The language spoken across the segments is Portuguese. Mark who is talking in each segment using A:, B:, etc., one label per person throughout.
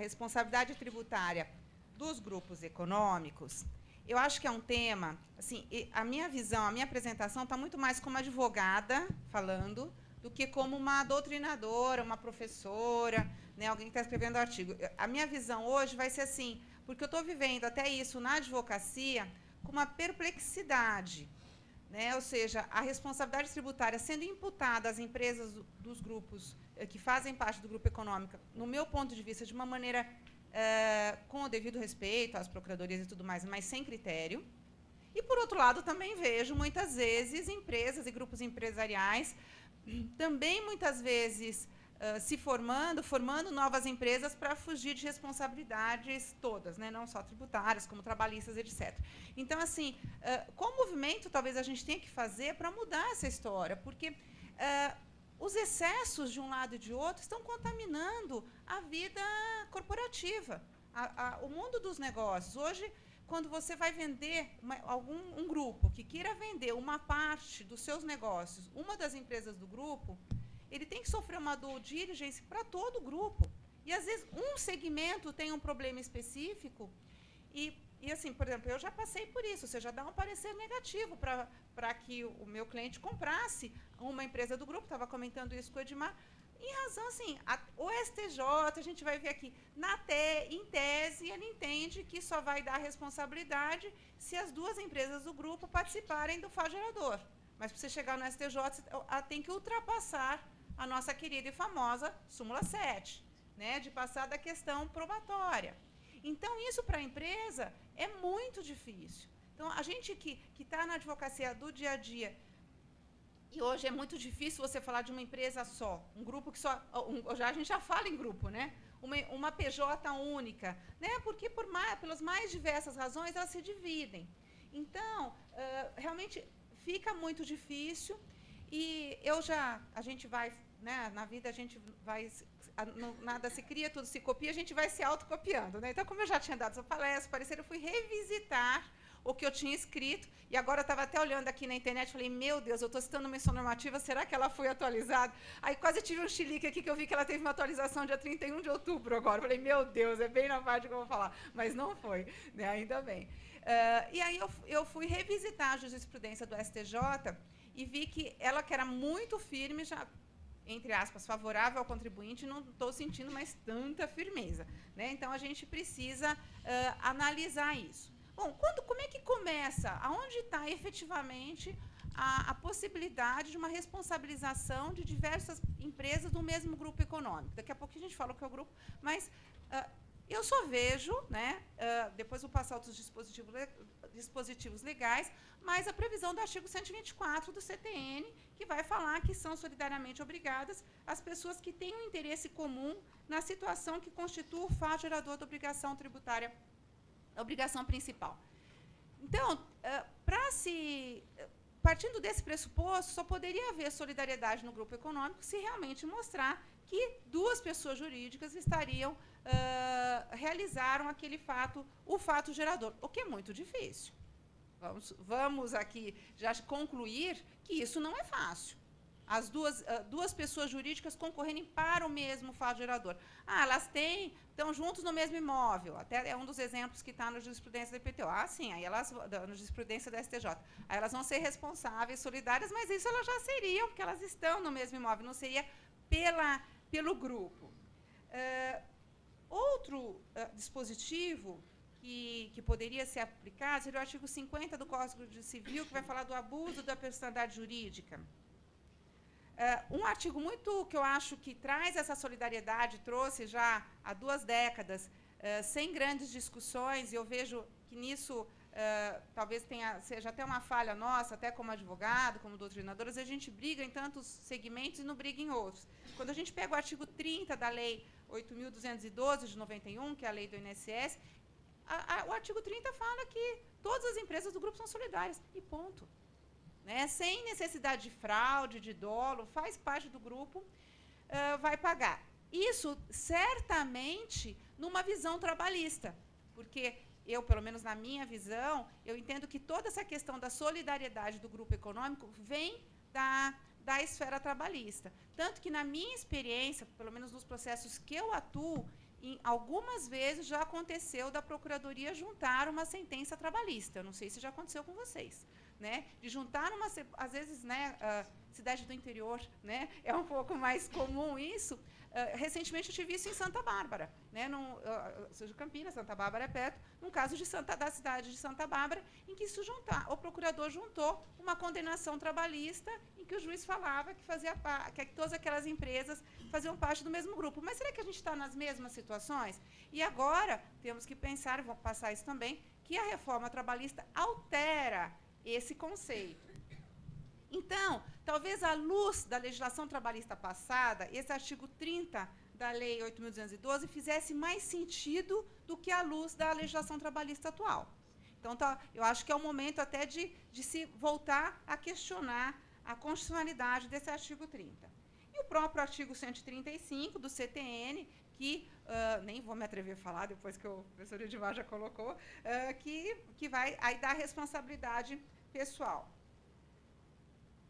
A: responsabilidade tributária dos grupos econômicos, eu acho que é um tema, assim, a minha visão, a minha apresentação está muito mais como advogada falando do que como uma doutrinadora, uma professora, né, alguém que está escrevendo artigo. A minha visão hoje vai ser assim, porque eu estou vivendo até isso na advocacia com uma perplexidade, né? Ou seja, a responsabilidade tributária sendo imputada às empresas dos grupos que fazem parte do grupo econômico, no meu ponto de vista, de uma maneira com o devido respeito às procuradorias e tudo mais, mas sem critério. E, por outro lado, também vejo, muitas vezes, empresas e grupos empresariais também, muitas vezes, se formando novas empresas para fugir de responsabilidades todas, né? Não só tributárias, como trabalhistas, etc. Então, assim, qual movimento talvez a gente tenha que fazer para mudar essa história? Porque os excessos de um lado e de outro estão contaminando a vida corporativa, o mundo dos negócios. Hoje, quando você vai vender um grupo que queira vender uma parte dos seus negócios, uma das empresas do grupo, ele tem que sofrer uma due diligence para todo o grupo. E, às vezes, um segmento tem um problema específico e assim, por exemplo, eu já passei por isso, ou seja, dá um parecer negativo para que o meu cliente comprasse uma empresa do grupo, estava comentando isso com o Edmar, em razão, assim, o STJ, a gente vai ver aqui, em tese, ele entende que só vai dar responsabilidade se as duas empresas do grupo participarem do faz-gerador. Mas, para você chegar no STJ, você tem que ultrapassar a nossa querida e famosa súmula 7, né, de passar da questão probatória. Então, isso para a empresa é muito difícil. Então, a gente que está na advocacia do dia a dia, e hoje é muito difícil você falar de uma empresa só, um grupo que só... a gente já fala em grupo, né? Uma PJ única, né? Porque, pelas mais diversas razões, elas se dividem. Então, realmente fica muito difícil. E a gente vai, né, na vida a gente vai, nada se cria, tudo se copia, a gente vai se autocopiando, né? Então, como eu já tinha dado essa palestra, eu fui revisitar o que eu tinha escrito, e agora eu estava até olhando aqui na internet, falei, meu Deus, eu estou citando uma menção normativa, será que ela foi atualizada? Aí quase tive um chilique aqui, que eu vi que ela teve uma atualização dia 31 de outubro agora, falei, meu Deus, é bem na parte que eu vou falar, mas não foi, né? Ainda bem. E aí eu fui revisitar a jurisprudência do STJ, e vi que ela, que era muito firme, já, entre aspas, favorável ao contribuinte, não estou sentindo mais tanta firmeza, né? Então, a gente precisa analisar isso. Bom, como é que começa? Aonde está efetivamente a possibilidade de uma responsabilização de diversas empresas do mesmo grupo econômico? Daqui a pouco a gente fala o que é o grupo, mas eu só vejo, né, depois vou passar outros dispositivos legais, mas a previsão do artigo 124 do CTN, que vai falar que são solidariamente obrigadas as pessoas que têm um interesse comum na situação que constitua o fato gerador da obrigação tributária, a obrigação principal. Então, partindo desse pressuposto, só poderia haver solidariedade no grupo econômico se realmente mostrar que duas pessoas jurídicas realizaram aquele fato, o fato gerador, o que é muito difícil. Vamos aqui já concluir que isso não é fácil. As duas pessoas jurídicas concorrerem para o mesmo fato gerador. Elas estão juntos no mesmo imóvel. Até é um dos exemplos que está na jurisprudência do IPTU. Sim, aí na jurisprudência da STJ. Aí elas vão ser responsáveis, solidárias, mas isso elas já seriam, porque elas estão no mesmo imóvel, não seria pelo grupo. Outro dispositivo que poderia ser aplicado seria o artigo 50 do Código Civil, que vai falar do abuso da personalidade jurídica. Um artigo que eu acho que traz essa solidariedade, trouxe já há 2 décadas, sem grandes discussões, e eu vejo que nisso talvez seja até uma falha nossa, até como advogado, como doutrinador, às vezes a gente briga em tantos segmentos e não briga em outros. Quando a gente pega o artigo 30 da Lei 8.212 de 91, que é a lei do INSS, o artigo 30 fala que todas as empresas do grupo são solidárias, e ponto. Né? Sem necessidade de fraude, de dolo, faz parte do grupo, vai pagar. Isso, certamente, numa visão trabalhista, porque eu, pelo menos na minha visão, eu entendo que toda essa questão da solidariedade do grupo econômico vem da esfera trabalhista. Tanto que, na minha experiência, pelo menos nos processos que eu atuo, algumas vezes já aconteceu da Procuradoria juntar uma sentença trabalhista. Eu não sei se já aconteceu com vocês. Né? De juntar às vezes, né, cidade do interior, né, é um pouco mais comum isso. Recentemente eu tive isso em Santa Bárbara, né, sou de Campinas, Santa Bárbara é perto, num caso da cidade de Santa Bárbara, em que o procurador juntou uma condenação trabalhista em que o juiz falava que todas aquelas empresas faziam parte do mesmo grupo. Mas será que a gente está nas mesmas situações? E agora temos que pensar, vou passar isso também, que a reforma trabalhista altera esse conceito. Então, talvez à luz da legislação trabalhista passada, esse artigo 30 da Lei 8.212 fizesse mais sentido do que à luz da legislação trabalhista atual. Então, eu acho que é o momento até de se voltar a questionar a constitucionalidade desse artigo 30. E o próprio artigo 135 do CTN, que nem vou me atrever a falar, depois que o professor Edmar já colocou, que vai aí dar responsabilidade pessoal.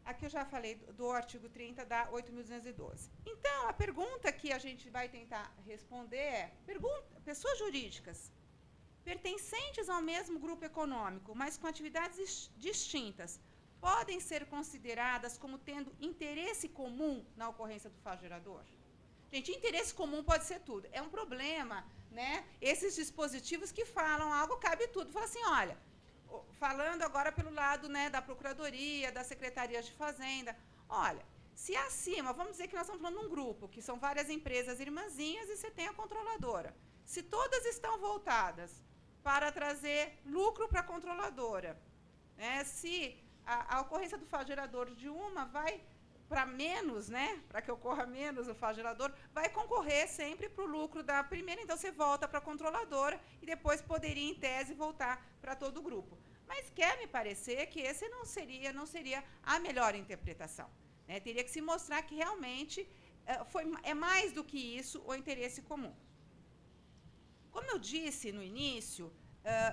A: Aqui eu já falei do artigo 30 da 8.212. Então, a pergunta que a gente vai tentar responder é, pessoas jurídicas pertencentes ao mesmo grupo econômico, mas com atividades distintas, podem ser consideradas como tendo interesse comum na ocorrência do fato gerador? Gente, interesse comum pode ser tudo. É um problema, né? Esses dispositivos que falam algo, cabe tudo. Fala assim, olha, falando agora pelo lado, né, da Procuradoria, da Secretaria de Fazenda, olha, se acima, vamos dizer que nós estamos falando de um grupo, que são várias empresas irmãzinhas e você tem a controladora. Se todas estão voltadas para trazer lucro para a controladora, né, se a ocorrência do fato gerador de uma vai para menos, né, para que ocorra menos o fato gerador, vai concorrer sempre para o lucro da primeira, então você volta para a controladora e depois poderia, em tese, voltar para todo o grupo. Mas quer me parecer que esse não seria a melhor interpretação. Né? Teria que se mostrar que realmente é mais do que isso o interesse comum. Como eu disse no início,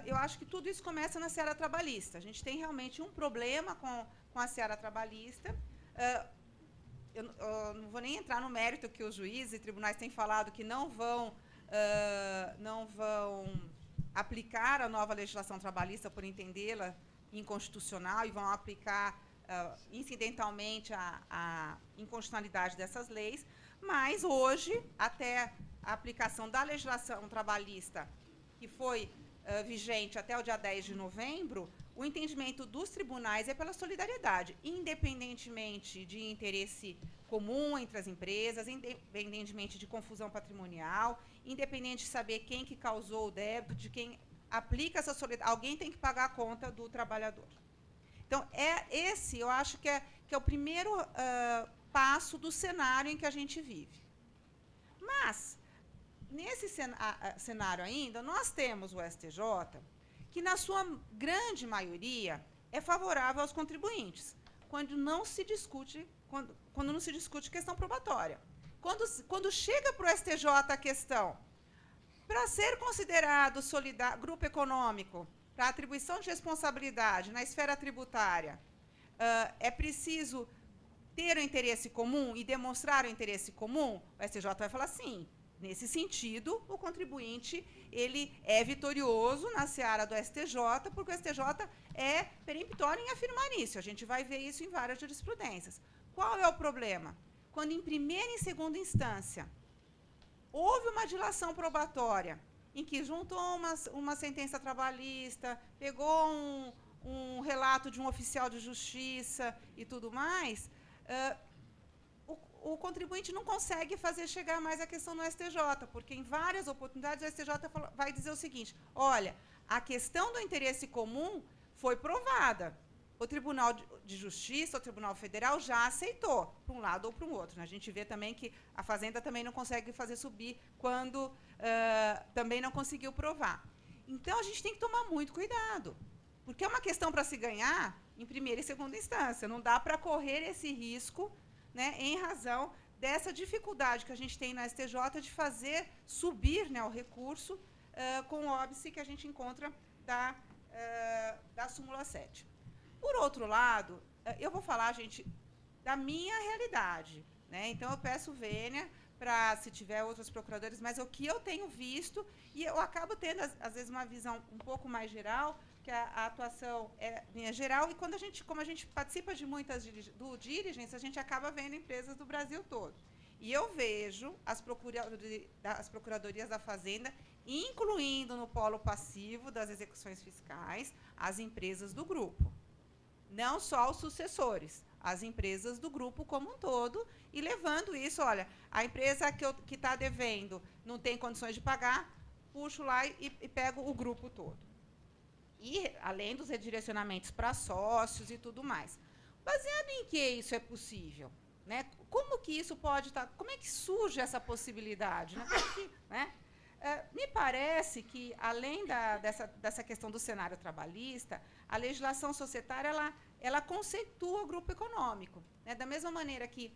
A: eu acho que tudo isso começa na seara trabalhista. A gente tem realmente um problema com a seara trabalhista. Eu não vou nem entrar no mérito que os juízes e tribunais têm falado que não vão aplicar a nova legislação trabalhista por entendê-la inconstitucional e vão aplicar incidentalmente a inconstitucionalidade dessas leis, mas hoje, até a aplicação da legislação trabalhista, que foi vigente até o dia 10 de novembro, o entendimento dos tribunais é pela solidariedade, independentemente de interesse comum entre as empresas, independentemente de confusão patrimonial, independente de saber quem que causou o débito, de quem aplica essa solidariedade. Alguém tem que pagar a conta do trabalhador. Então, esse eu acho que é o primeiro passo do cenário em que a gente vive. Mas, nesse cenário ainda, nós temos o STJ, que, na sua grande maioria, é favorável aos contribuintes, quando não se discute questão probatória. Quando chega para o STJ a questão, para ser considerado grupo econômico, para atribuição de responsabilidade na esfera tributária, é preciso ter o interesse comum e demonstrar o interesse comum? O STJ vai falar sim. Nesse sentido, o contribuinte ele é vitorioso na seara do STJ, porque o STJ é peremptório em afirmar isso. A gente vai ver isso em várias jurisprudências. Qual é o problema? Quando em primeira e segunda instância houve uma dilação probatória, em que juntou uma sentença trabalhista, pegou um relato de um oficial de justiça e tudo mais, o contribuinte não consegue fazer chegar mais a questão no STJ, porque em várias oportunidades o STJ vai dizer o seguinte, olha, a questão do interesse comum foi provada. O Tribunal de Justiça, o Tribunal Federal, já aceitou, para um lado ou para o outro. A gente vê também que a Fazenda também não consegue fazer subir quando também não conseguiu provar. Então, a gente tem que tomar muito cuidado, porque é uma questão para se ganhar em primeira e segunda instância. Não dá para correr esse risco, né, em razão dessa dificuldade que a gente tem no STJ de fazer subir, né, o recurso com o óbice que a gente encontra da súmula 7. Por outro lado, eu vou falar, gente, da minha realidade. Né? Então, eu peço vênia para se tiver outros procuradores, mas o que eu tenho visto, e eu acabo tendo, às vezes, uma visão um pouco mais geral, que a atuação é minha geral, e como a gente participa de muitas do diligence, a gente acaba vendo empresas do Brasil todo. E eu vejo as procuradorias da Fazenda, incluindo no polo passivo das execuções fiscais, as empresas do grupo. Não só os sucessores, as empresas do grupo como um todo, e levando isso, olha, a empresa que está devendo não tem condições de pagar, puxo lá e pego o grupo todo. E, além dos redirecionamentos para sócios e tudo mais. Baseado em que isso é possível? Né? Como que isso pode estar... Como é que surge essa possibilidade? Né? Me parece que, além dessa questão do cenário trabalhista, a legislação societária ela conceitua o grupo econômico. Né? Da mesma maneira que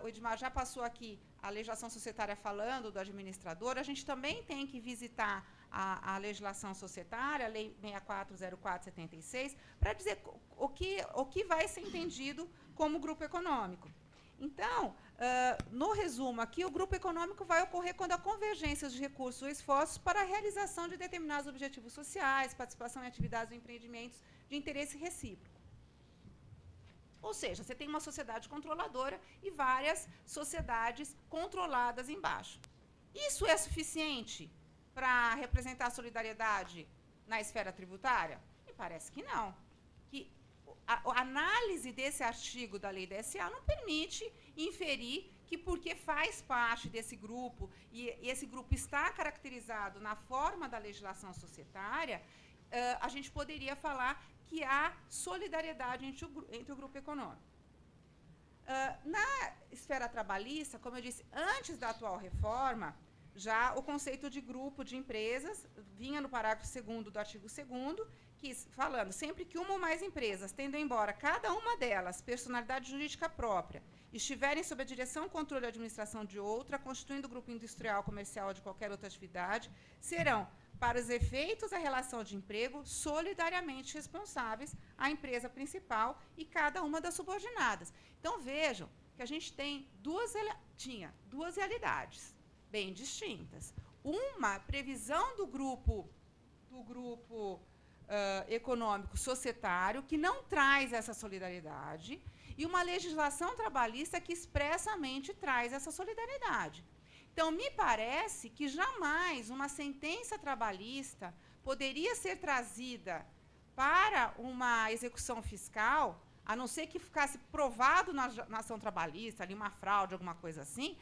A: o Edmar já passou aqui a legislação societária falando do administrador, a gente também tem que visitar a legislação societária, a Lei 6404/76, para dizer o que vai ser entendido como grupo econômico. Então, no resumo aqui, o grupo econômico vai ocorrer quando a convergência de recursos ou esforços para a realização de determinados objetivos sociais, participação em atividades ou empreendimentos de interesse recíproco. Ou seja, você tem uma sociedade controladora e várias sociedades controladas embaixo. Isso é suficiente para representar a solidariedade na esfera tributária? Me parece que não. Que a análise desse artigo da lei da SA não permite inferir que, porque faz parte desse grupo, e esse grupo está caracterizado na forma da legislação societária, a gente poderia falar que há solidariedade entre o grupo econômico. Na esfera trabalhista, como eu disse, antes da atual reforma, já o conceito de grupo de empresas vinha no parágrafo 2º do artigo 2º, que, falando, sempre que uma ou mais empresas, tendo embora cada uma delas personalidade jurídica própria, estiverem sob a direção, controle e administração de outra, constituindo grupo industrial, comercial ou de qualquer outra atividade, serão, para os efeitos da relação de emprego, solidariamente responsáveis à empresa principal e cada uma das subordinadas. Então, vejam que a gente tinha duas realidades bem distintas. Uma previsão do grupo econômico societário, que não traz essa solidariedade, e uma legislação trabalhista que expressamente traz essa solidariedade. Então, me parece que jamais uma sentença trabalhista poderia ser trazida para uma execução fiscal, a não ser que ficasse provado na ação trabalhista, ali uma fraude, alguma coisa assim,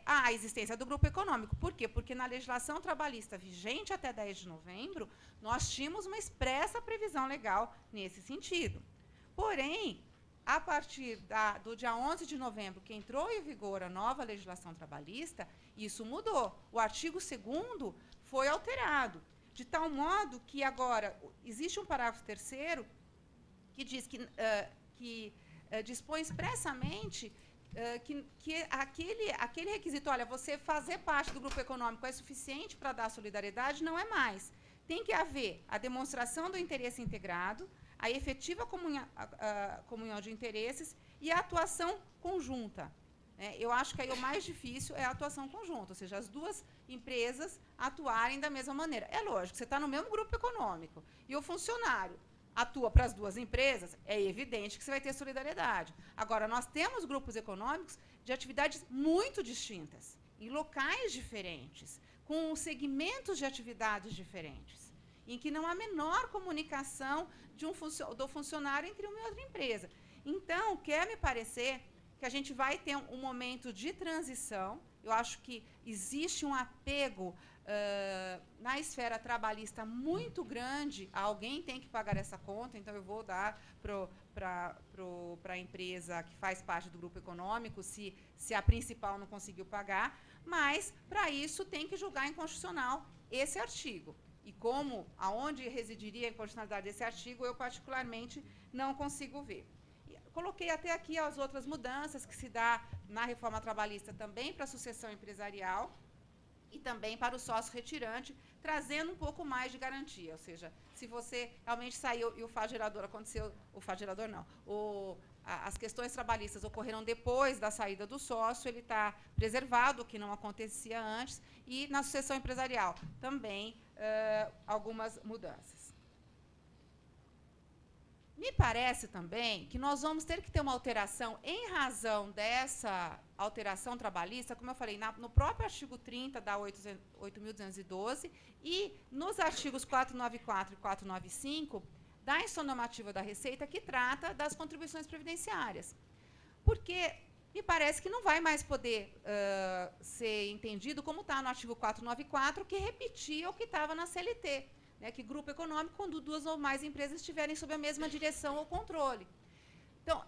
A: a existência do grupo econômico. Por quê? Porque na legislação trabalhista vigente até 10 de novembro, nós tínhamos uma expressa previsão legal nesse sentido. Porém, a partir do dia 11 de novembro, que entrou em vigor a nova legislação trabalhista, isso mudou. O artigo 2º foi alterado, de tal modo que agora existe um parágrafo 3º que diz que dispõe expressamente que aquele requisito, olha, você fazer parte do grupo econômico é suficiente para dar solidariedade, não é mais. Tem que haver a demonstração do interesse integrado, a efetiva comunhão de interesses e a atuação conjunta. Eu acho que aí o mais difícil é a atuação conjunta, ou seja, as duas empresas atuarem da mesma maneira. É lógico, você está no mesmo grupo econômico e o funcionário atua para as duas empresas, é evidente que você vai ter solidariedade. Agora, nós temos grupos econômicos de atividades muito distintas, em locais diferentes, com segmentos de atividades diferentes, em que não há menor comunicação do funcionário entre uma e outra empresa. Então, quer me parecer que a gente vai ter um momento de transição. Eu acho que existe um apego na esfera trabalhista muito grande. Alguém tem que pagar essa conta, então eu vou dar para a empresa que faz parte do grupo econômico, se a principal não conseguiu pagar, mas, para isso, tem que julgar inconstitucional esse artigo. E aonde residiria a inconstitucionalidade desse artigo, eu, particularmente, não consigo ver. Coloquei até aqui as outras mudanças que se dá na reforma trabalhista também para a sucessão empresarial e também para o sócio retirante, trazendo um pouco mais de garantia. Ou seja, se você realmente saiu e o fato gerador aconteceu, o fato gerador não, as questões trabalhistas ocorreram depois da saída do sócio, ele está preservado, o que não acontecia antes, e na sucessão empresarial também algumas mudanças. Me parece também que nós vamos ter que ter uma alteração em razão dessa alteração trabalhista, como eu falei, no próprio artigo 30 da 8.212 e nos artigos 494 e 495 da Instrução Normativa da Receita, que trata das contribuições previdenciárias. Porque me parece que não vai mais poder ser entendido como está no artigo 494, que repetia o que estava na CLT. Que grupo econômico, quando duas ou mais empresas estiverem sob a mesma direção ou controle. Então,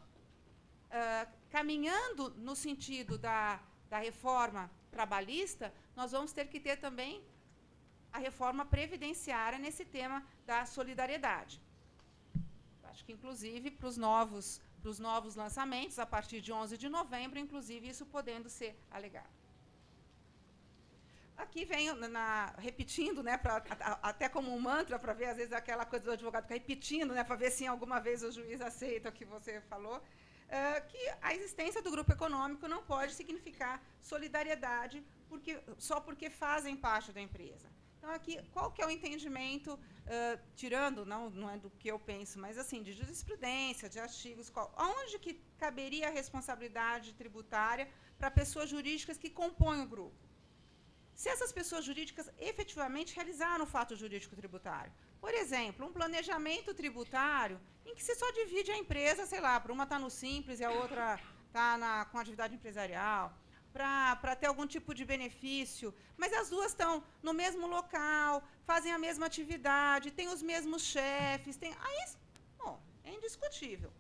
A: caminhando no sentido da reforma trabalhista, nós vamos ter que ter também a reforma previdenciária nesse tema da solidariedade. Acho que, inclusive, para os novos lançamentos, a partir de 11 de novembro, inclusive, isso podendo ser alegado. Aqui venho repetindo, até como um mantra, para ver, às vezes, aquela coisa do advogado ficar repetindo, para ver se alguma vez o juiz aceita o que você falou, que a existência do grupo econômico não pode significar solidariedade só porque fazem parte da empresa. Então, aqui, qual que é o entendimento, tirando, não é do que eu penso, mas assim, de jurisprudência, de artigos, onde que caberia a responsabilidade tributária para pessoas jurídicas que compõem o grupo? Se essas pessoas jurídicas efetivamente realizaram o fato jurídico tributário. Por exemplo, um planejamento tributário em que se só divide a empresa, sei lá, para uma está no Simples e a outra está com atividade empresarial, para ter algum tipo de benefício, mas as duas estão no mesmo local, fazem a mesma atividade, têm os mesmos chefes, aí, bom, é indiscutível.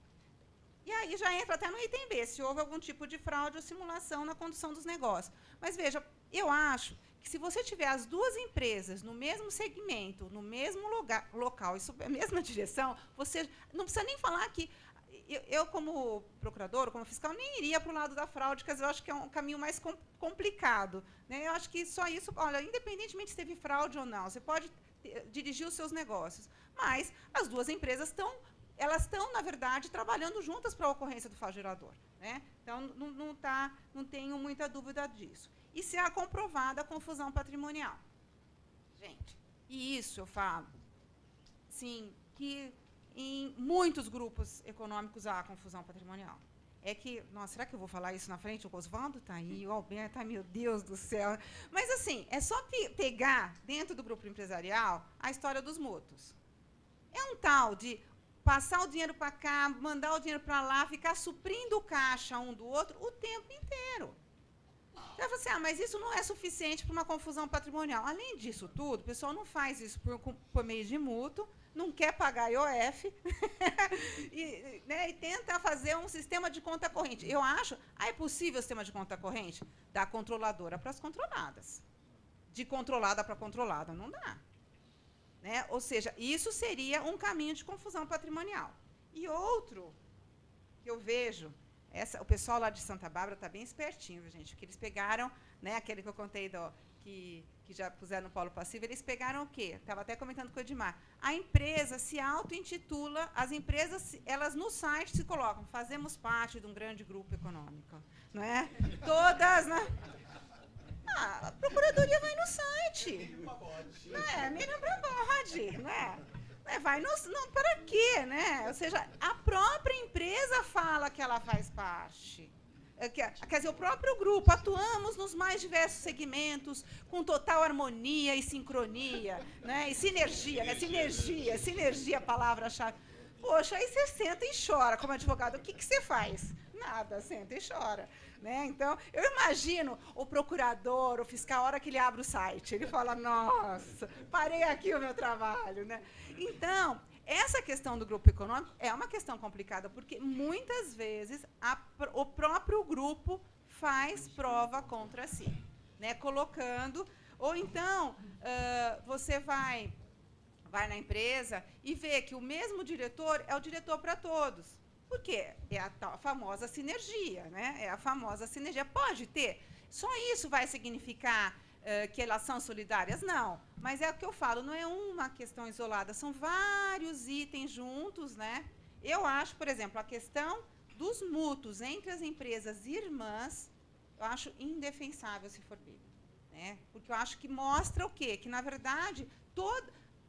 A: E aí já entra até no item B, se houve algum tipo de fraude ou simulação na condução dos negócios. Mas, veja, eu acho que se você tiver as duas empresas no mesmo segmento, no mesmo local e sob a mesma direção, você não precisa nem falar que... Eu, como procurador, como fiscal, nem iria para o lado da fraude, porque eu acho que é um caminho mais complicado. Eu acho que só isso... Olha, independentemente se teve fraude ou não, você pode dirigir os seus negócios. Mas as duas empresas estão... Elas estão, na verdade, trabalhando juntas para a ocorrência do fato gerador. Então, não tenho muita dúvida disso. E se há comprovada a confusão patrimonial. Gente, e isso eu falo, sim, que em muitos grupos econômicos há confusão patrimonial. É que, nossa, será que eu vou falar isso na frente? O Oswaldo está aí, o Alberto, meu Deus do céu. Mas, assim, é só pegar, dentro do grupo empresarial, a história dos mútuos. É um tal de... passar o dinheiro para cá, mandar o dinheiro para lá, ficar suprindo o caixa um do outro o tempo inteiro. Então, você, mas isso não é suficiente para uma confusão patrimonial. Além disso tudo, o pessoal não faz isso por meio de mútuo, não quer pagar IOF e tenta fazer um sistema de conta corrente. Eu acho, é possível o sistema de conta corrente? Da controladora para as controladas. De controlada para controlada, não dá. Ou seja, isso seria um caminho de confusão patrimonial. E outro que eu vejo, o pessoal lá de Santa Bárbara está bem espertinho, gente, porque eles pegaram, aquele que eu contei que já puseram no polo passivo, eles pegaram o quê? Estava até comentando com o Edmar. A empresa se auto-intitula, as empresas, elas no site se colocam, fazemos parte de um grande grupo econômico. Não é? Todas, né? A procuradoria vai no site. Miriam Brabode, vai não, para quê, Ou seja, a própria empresa fala que ela faz parte. Quer dizer, o próprio grupo, atuamos nos mais diversos segmentos, com total harmonia e sincronia, e sinergia, sinergia, palavra-chave. Poxa, aí você senta e chora como advogado. O que você faz? Nada, senta e chora. Então, eu imagino o procurador, o fiscal, a hora que ele abre o site, ele fala, nossa, parei aqui o meu trabalho. Então, essa questão do grupo econômico é uma questão complicada, porque muitas vezes o próprio grupo faz prova contra si, colocando, ou então você vai na empresa e vê que o mesmo diretor é o diretor para todos. Por quê? É a famosa sinergia, É a famosa sinergia. Pode ter. Só isso vai significar que elas são solidárias? Não. Mas é o que eu falo, não é uma questão isolada, são vários itens juntos, Eu acho, por exemplo, a questão dos mútuos entre as empresas irmãs, eu acho indefensável se for Bíblia, né? Porque eu acho que mostra o quê? Que, na verdade,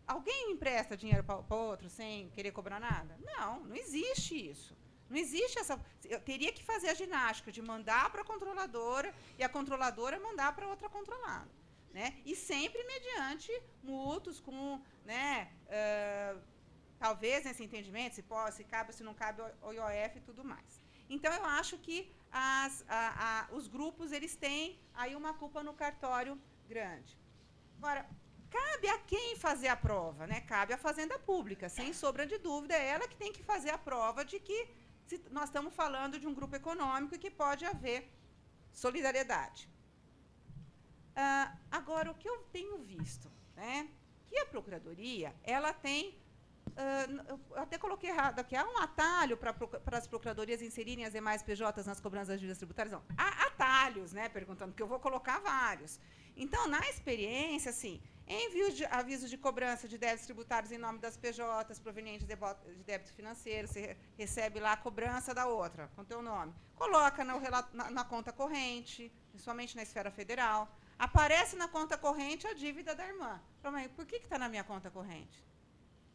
A: alguém empresta dinheiro para outro sem querer cobrar nada? Não existe isso. Não existe essa... Eu teria que fazer a ginástica de mandar para a controladora e a controladora mandar para outra controlada, né? E sempre mediante mútuos com, né, talvez nesse entendimento, se cabe, se não cabe o IOF e tudo mais. Então, eu acho que os grupos eles têm aí uma culpa no cartório grande. Agora, cabe a quem fazer a prova, né? Cabe à Fazenda Pública, sem sombra de dúvida, é ela que tem que fazer a prova de que nós estamos falando de um grupo econômico e que pode haver solidariedade. Agora, o que eu tenho visto, né? Que a Procuradoria, ela tem... eu até coloquei errado aqui, há um atalho para as procuradorias inserirem as demais PJs nas cobranças das dívidas tributárias? Não, há atalhos, né, perguntando, porque eu vou colocar vários. Então, na experiência, assim, envio de aviso de cobrança de débitos tributários em nome das PJs provenientes de débito financeiro, você recebe lá a cobrança da outra, com o teu nome. Coloca na conta corrente, principalmente na esfera federal. Aparece na conta corrente a dívida da irmã. Por que está na minha conta corrente?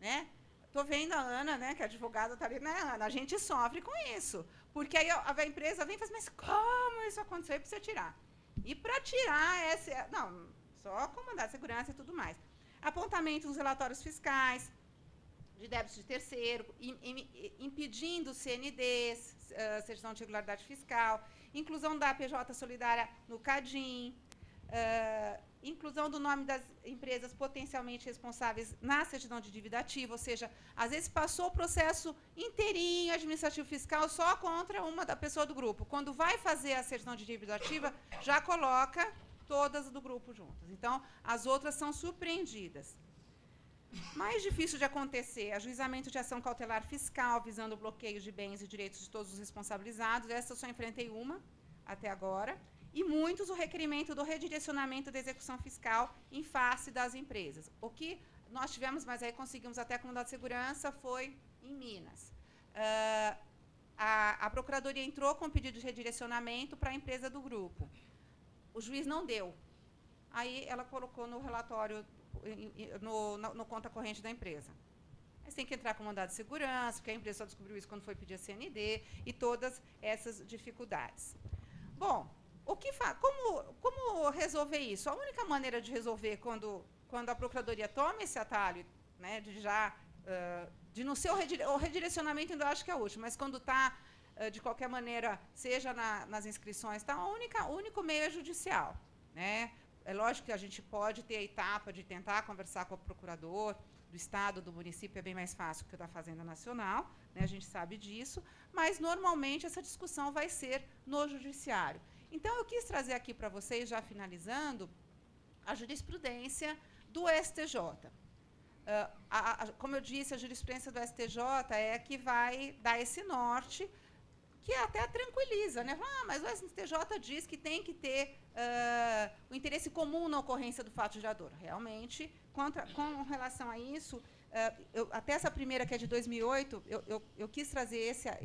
A: Né? Estou vendo a Ana, né, que a advogada está ali, né, Ana? A gente sofre com isso. Porque aí a empresa vem e fala, mas como isso aconteceu? E precisa tirar. E para tirar, não, só com mandado de segurança e tudo mais. Apontamento nos relatórios fiscais, de débitos de terceiro, impedindo CNDs, certidão de regularidade fiscal, inclusão da PJ solidária no CADIM, inclusão do nome das empresas potencialmente responsáveis na certidão de dívida ativa, ou seja, às vezes passou o processo inteirinho administrativo fiscal só contra uma da pessoa do grupo. Quando vai fazer a certidão de dívida ativa, já coloca todas do grupo juntas. Então, as outras são surpreendidas. Mais difícil de acontecer, ajuizamento de ação cautelar fiscal, visando o bloqueio de bens e direitos de todos os responsabilizados. Essa eu só enfrentei uma até agora. E muitos o requerimento do redirecionamento da execução fiscal em face das empresas. O que nós tivemos, mas aí conseguimos até com mandado de segurança, foi em Minas. A Procuradoria entrou com pedido de redirecionamento para a empresa do grupo. O juiz não deu. Aí ela colocou no relatório, no conta corrente da empresa. Mas tem que entrar com mandado de segurança, porque a empresa só descobriu isso quando foi pedir a CND, e todas essas dificuldades. Bom, como resolver isso? A única maneira de resolver quando a Procuradoria toma esse atalho, né, de não ser o redirecionamento, ainda acho que é útil, mas quando está, de qualquer maneira, seja nas inscrições, tá, o único meio é judicial. Né? É lógico que a gente pode ter a etapa de tentar conversar com o procurador do Estado, do município, é bem mais fácil que o da Fazenda Nacional, né, a gente sabe disso, mas, normalmente, essa discussão vai ser no judiciário. Então, eu quis trazer aqui para vocês, já finalizando, a jurisprudência do STJ. Como eu disse, a jurisprudência do STJ é a que vai dar esse norte, que até tranquiliza, né? Mas o STJ diz que tem que ter o interesse comum na ocorrência do fato gerador. Realmente, com relação a isso, até essa primeira, que é de 2008, eu quis trazer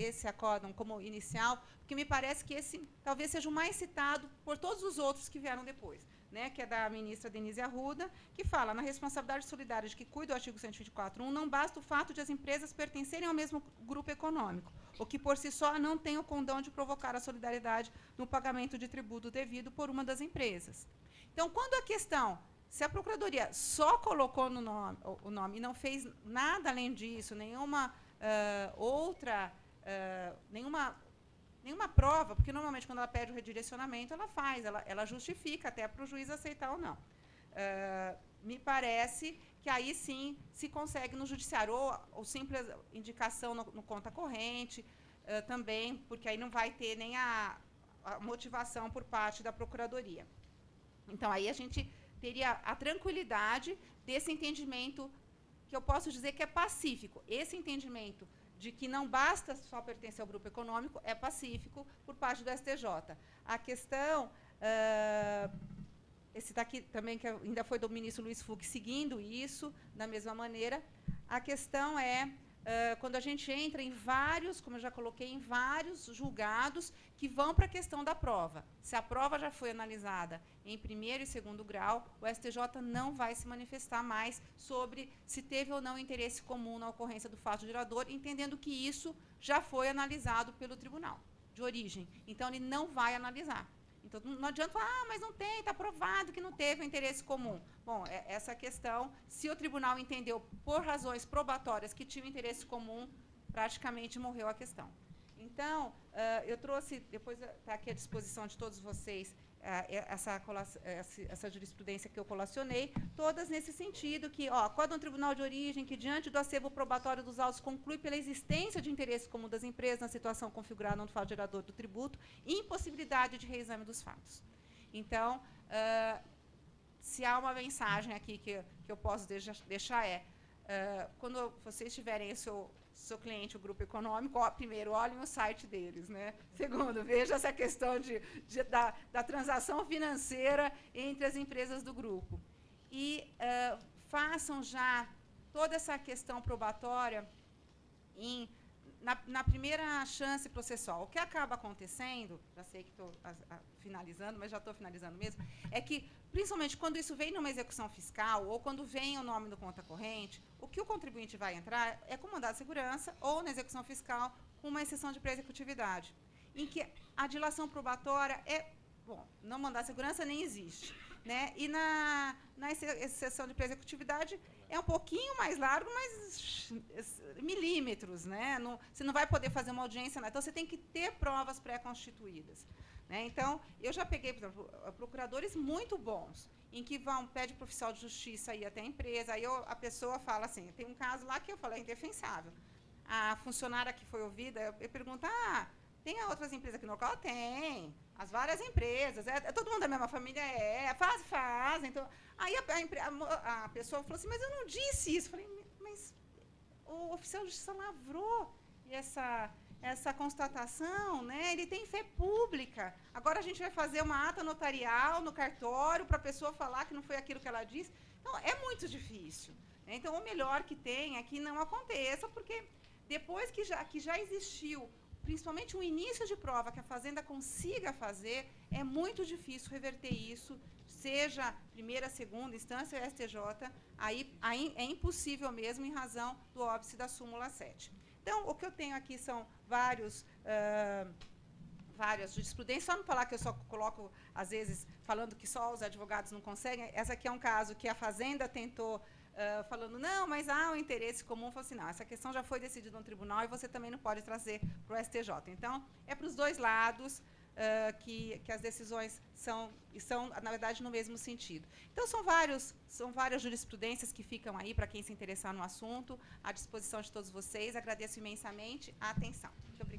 A: esse acórdão como inicial, porque me parece que esse talvez seja o mais citado por todos os outros que vieram depois, né, que é da ministra Denise Arruda, que fala, na responsabilidade solidária de que cuida o artigo 124.1, não basta o fato de as empresas pertencerem ao mesmo grupo econômico, o que por si só não tem o condão de provocar a solidariedade no pagamento de tributo devido por uma das empresas. Então, quando a questão, se a Procuradoria só colocou o nome e não fez nada além disso, nenhuma nenhuma prova, porque normalmente quando ela pede o redirecionamento, ela justifica até para o juiz aceitar ou não. Me parece que aí sim se consegue no judiciário, ou simples indicação no conta corrente, também, porque aí não vai ter nem a motivação por parte da Procuradoria. Então, aí a gente teria a tranquilidade desse entendimento, que eu posso dizer que é pacífico. Esse entendimento de que não basta só pertencer ao grupo econômico é pacífico por parte do STJ. A questão, esse daqui também, que ainda foi do ministro Luiz Fux, seguindo isso da mesma maneira, a questão é quando a gente entra em vários, como eu já coloquei, em vários julgados que vão para a questão da prova. Se a prova já foi analisada em primeiro e segundo grau, o STJ não vai se manifestar mais sobre se teve ou não interesse comum na ocorrência do fato gerador, entendendo que isso já foi analisado pelo tribunal de origem. Então, ele não vai analisar. Então, não adianta falar, mas não tem, está provado que não teve um interesse comum. Bom, essa questão, se o tribunal entendeu por razões probatórias que tinha um interesse comum, praticamente morreu a questão. Então, eu trouxe, depois está aqui à disposição de todos vocês, essa jurisprudência que eu colacionei, todas nesse sentido, que, quando um tribunal de origem que, diante do acervo probatório dos autos, conclui pela existência de interesse comum das empresas na situação configurada no fato gerador do tributo, impossibilidade de reexame dos fatos. Então, se há uma mensagem aqui que eu posso deixar quando vocês tiverem o seu cliente, o grupo econômico, primeiro, olhem o site deles, né? Segundo, veja essa questão da transação financeira entre as empresas do grupo. E façam já toda essa questão probatória na primeira chance processual. O que acaba acontecendo, já sei que estou finalizando, mas já estou finalizando mesmo, é que, principalmente quando isso vem numa execução fiscal ou quando vem o nome do conta corrente, o que o contribuinte vai entrar é com mandado de segurança ou na execução fiscal com uma exceção de pré-executividade, em que a dilação probatória não mandado de segurança nem existe. Né? E na exceção de pré-executividade é um pouquinho mais largo, mas milímetros. Né? Você não vai poder fazer uma audiência. Então, você tem que ter provas pré-constituídas. Né? Então, eu já peguei, por exemplo, procuradores muito bons, em que pede para o oficial de justiça ir até a empresa, aí a pessoa fala assim, tem um caso lá que eu falo, é indefensável. A funcionária que foi ouvida, eu pergunto, tem outras empresas aqui no local? Tem. As várias empresas. Todo mundo da mesma família? Faz. Então, aí a pessoa falou assim, mas eu não disse isso. Eu falei, mas o oficial de justiça lavrou essa constatação, né? Ele tem fé pública. Agora a gente vai fazer uma ata notarial no cartório para a pessoa falar que não foi aquilo que ela disse. Então, é muito difícil. Né? Então, o melhor que tem é que não aconteça, porque depois que já existiu principalmente um início de prova que a Fazenda consiga fazer, é muito difícil reverter isso, seja primeira, segunda instância, STJ, aí é impossível mesmo em razão do óbice da súmula 7. Então, o que eu tenho aqui são várias jurisprudências, só não falar que eu só coloco, às vezes, falando que só os advogados não conseguem. Essa aqui é um caso que a Fazenda tentou, falando, não, mas há um interesse comum. Falou assim, não, essa questão já foi decidida no tribunal e você também não pode trazer para o STJ. Então, é para os dois lados que as decisões são, na verdade, no mesmo sentido. Então, são várias jurisprudências que ficam aí para quem se interessar no assunto, à disposição de todos vocês. Agradeço imensamente a atenção. Muito obrigada.